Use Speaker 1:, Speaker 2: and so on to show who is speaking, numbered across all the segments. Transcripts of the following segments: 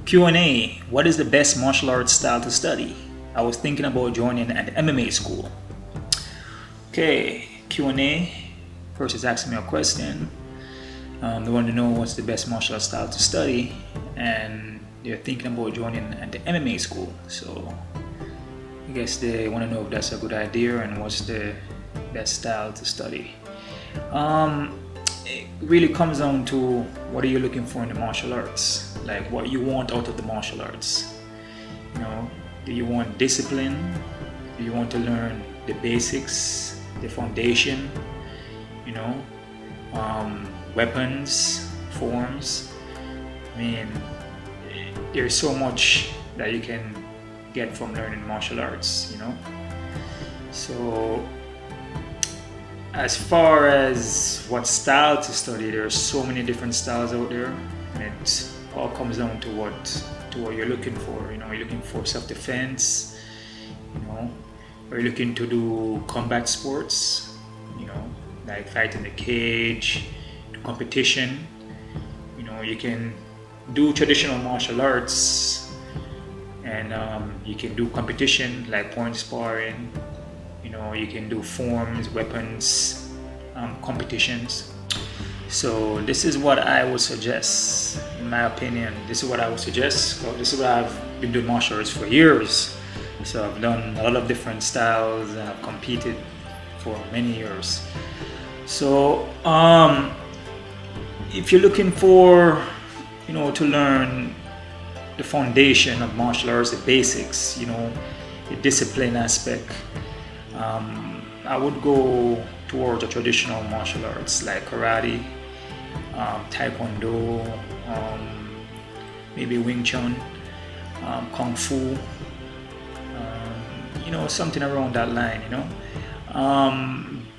Speaker 1: Q&A. What is the best martial arts style to study? I was thinking about joining an MMA school. Okay, Q&A. First is asking me a question. They want to know what's the best martial arts style to study, and they're thinking about joining at the MMA school. So I guess they want to know if that's a good idea and what's the best style to study. It really comes down to what are you looking for in the martial arts, like what you want out of the martial arts. Do you want discipline? Do you want to learn the basics, the foundation? Weapons, forms. I mean, there's so much that you can get from learning martial arts. So as far as what style to study, there are so many different styles out there, and it all comes down to what you're looking for. You're looking for self-defense, or you're looking to do combat sports, like fight in the cage, do competition. You can do traditional martial arts, and you can do competition like point sparring. You can do forms, weapons, competitions. So this is what I would suggest, in my opinion. This is what I would suggest. So this is what I've been doing martial arts for years. So I've done a lot of different styles and I've competed for many years. So if you're looking for, to learn the foundation of martial arts, the basics, the discipline aspect, I would go towards a traditional martial arts like karate, taekwondo, maybe Wing Chun, kung fu, something around that line.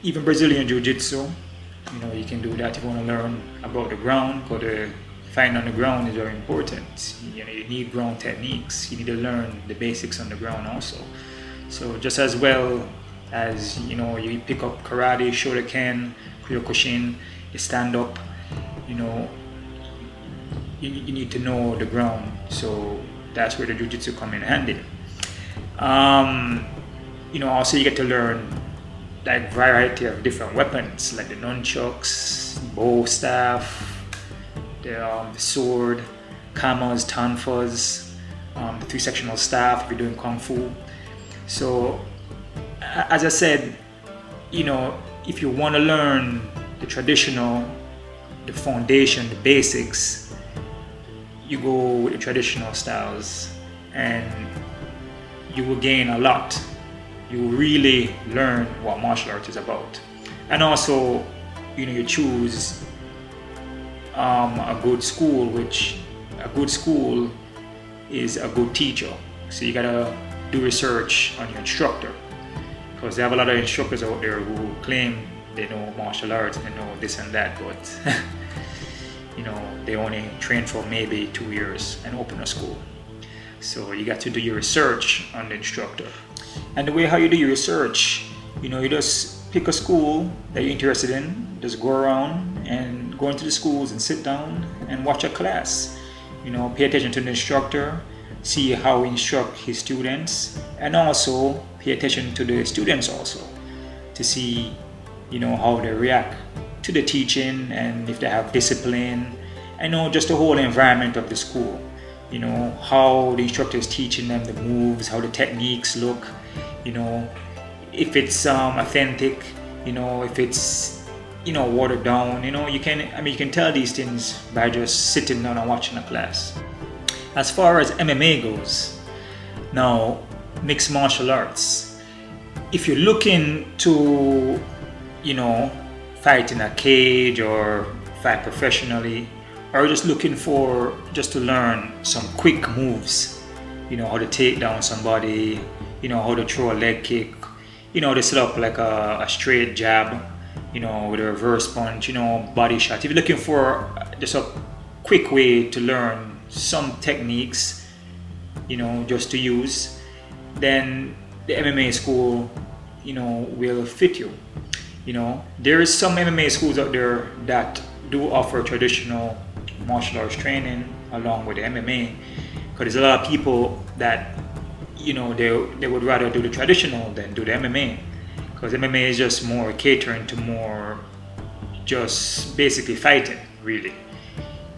Speaker 1: Even Brazilian Jiu-jitsu, you can do that if you want to learn about the ground, because the fighting on the ground is very important. You need ground techniques. You need to learn the basics on the ground also. So just as well as you pick up karate, shotokan, kyokushin, you stand up, you need to know the ground. So that's where the jiu-jitsu come in handy. Also you get to learn like variety of different weapons, like the nunchucks, bow staff, the sword, kamas, tanfas, the three-sectional staff if you're doing kung fu. So as I said, if you want to learn the traditional, the foundation, the basics, you go with the traditional styles and you will gain a lot. You will really learn what martial arts is about. And also, you choose a good school, which a good school is a good teacher. So you gotta do research on your instructor, because they have a lot of instructors out there who claim they know martial arts and they know this and that, but they only train for maybe 2 years and open a school. So you got to do your research on the instructor. And the way how you do your research, you just pick a school that you're interested in, just go around and go into the schools and sit down and watch a class. Pay attention to the instructor, see how he instructs his students, and also pay attention to the students also to see how they react to the teaching and if they have discipline, and just the whole environment of the school. How the instructor is teaching them the moves, how the techniques look, if it's authentic, if it's watered down. You can tell these things by just sitting down and watching a class. As far as MMA goes, now mixed martial arts, if you're looking to fight in a cage or fight professionally, or just looking for just to learn some quick moves, how to take down somebody, how to throw a leg kick, to set up like a straight jab, with a reverse punch, body shot. If you're looking for just a quick way to learn some techniques, just to use, then the MMA school, will fit you. There is some MMA schools out there that do offer traditional martial arts training along with the MMA, because there's a lot of people that, you know, they would rather do the traditional than do the MMA, because MMA is just more catering to more just basically fighting, really.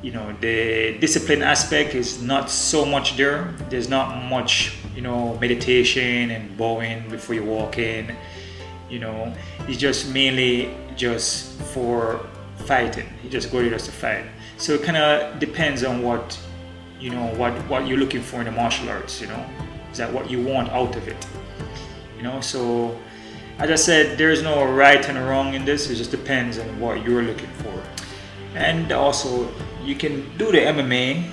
Speaker 1: You know, the discipline aspect is not so much there. There's not much, you know, meditation and bowing before you walk in. You know, it's just mainly just for fighting. You just go there just to fight. So it kind of depends on what, you know, what you're looking for in the martial arts. You know, is that what you want out of it? You know, so as I said, there's no right and wrong in this. It just depends on what you're looking for. And also, you can do the MMA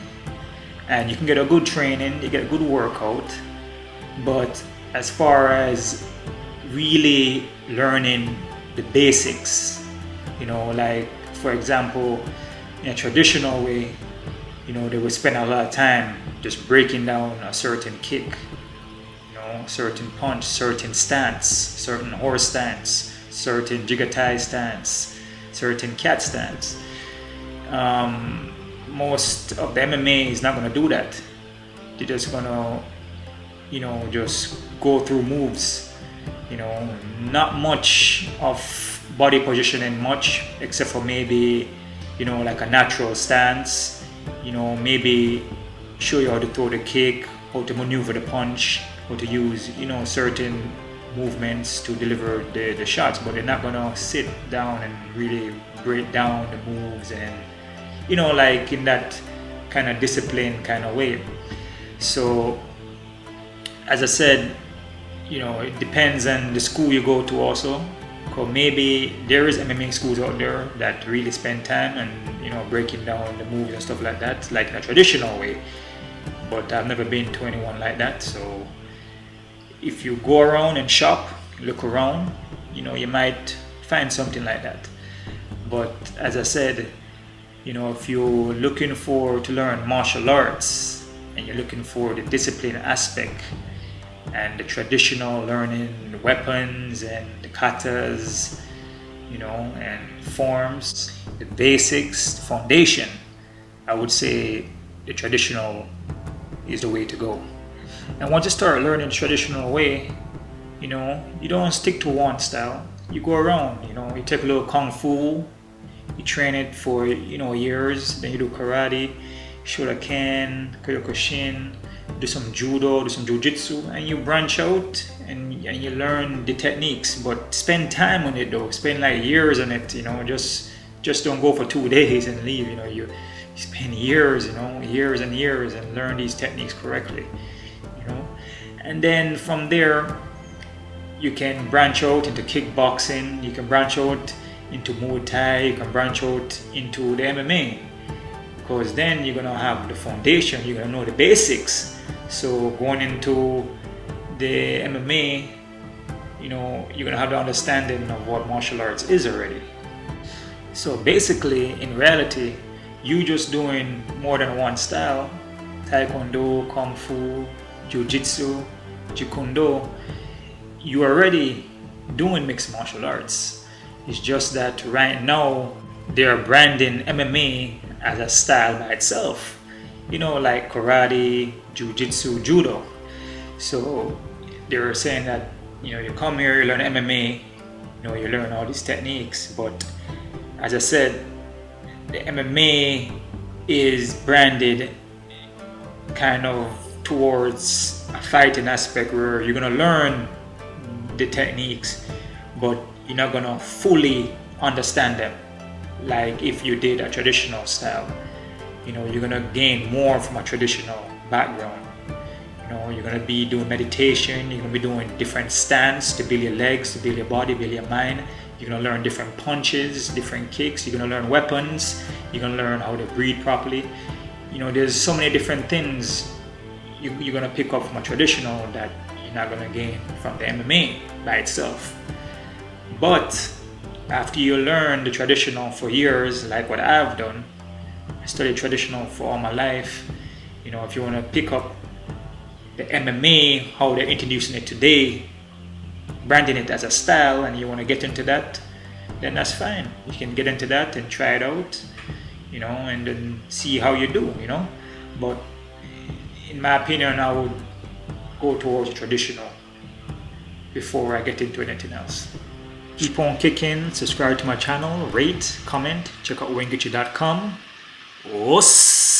Speaker 1: and you can get a good training, you get a good workout, but as far as really learning the basics, you know, like for example, in a traditional way, you know, they would spend a lot of time just breaking down a certain kick, you know, certain punch, certain stance, certain horse stance, certain jigatai stance, certain cat stance. Most of the MMA is not going to do that. They're just going to, you know, just go through moves, you know, not much of body positioning much, except for maybe, you know, like a natural stance, you know, maybe show you how to throw the kick, how to maneuver the punch, how to use, you know, certain movements to deliver the shots, but they're not going to sit down and really break down the moves and, you know, like in that kind of discipline kind of way. So as I said, you know, it depends on the school you go to also, because maybe there is MMA schools out there that really spend time and, you know, breaking down the moves and stuff like that, like in a traditional way, but I've never been to anyone like that. So if you go around and shop, look around, you know, you might find something like that. But as I said, you know, if you're looking to learn martial arts and you're looking for the discipline aspect and the traditional learning, the weapons and the katas, you know, and forms, the basics, the foundation, I would say the traditional is the way to go. And once you start learning the traditional way, you know, you don't stick to one style. You go around, you know, you take a little kung fu, you train it for, you know, years, then you do karate, shotokan, kyokushin, do some judo, do some jiu-jitsu, and you branch out and you learn the techniques. But spend time on it though, spend like years on it, you know, just don't go for 2 days and leave, you know, you spend years, you know, years and years and learn these techniques correctly, you know. And then from there, you can branch out into kickboxing, you can branch out into Muay Thai, you can branch out into the MMA, because then you're gonna have the foundation, you're gonna know the basics. So going into the MMA, you know, you're gonna have the understanding of what martial arts is already. So basically, in reality, you just doing more than one style, Taekwondo, Kung Fu, Jiu-jitsu, Jeet-Kune-Do, you're already doing mixed martial arts. It's just that right now they're branding MMA as a style by itself, you know, like karate, jiu-jitsu, judo. So they're saying that, you know, you come here, you learn MMA, you know, you learn all these techniques, but as I said, the MMA is branded kind of towards a fighting aspect where you're gonna learn the techniques, but you're not gonna fully understand them like if you did a traditional style. You know, you're gonna gain more from a traditional background. You know, you're gonna be doing meditation, you're gonna be doing different stance to build your legs, to build your body, build your mind. You're gonna learn different punches, different kicks, you're gonna learn weapons, you're gonna learn how to breathe properly. You know, there's so many different things you're gonna pick up from a traditional that you're not gonna gain from the MMA by itself. But after you learn the traditional for years, like what I've done, I studied traditional for all my life. You know, if you want to pick up the MMA, how they're introducing it today, branding it as a style, and you want to get into that, then that's fine. You can get into that and try it out. you know, and then see how you do, you know. But in my opinion, I would go towards traditional before I get into anything else. Keep on kicking, subscribe to my channel, rate, comment, check out wengichi.com. Os!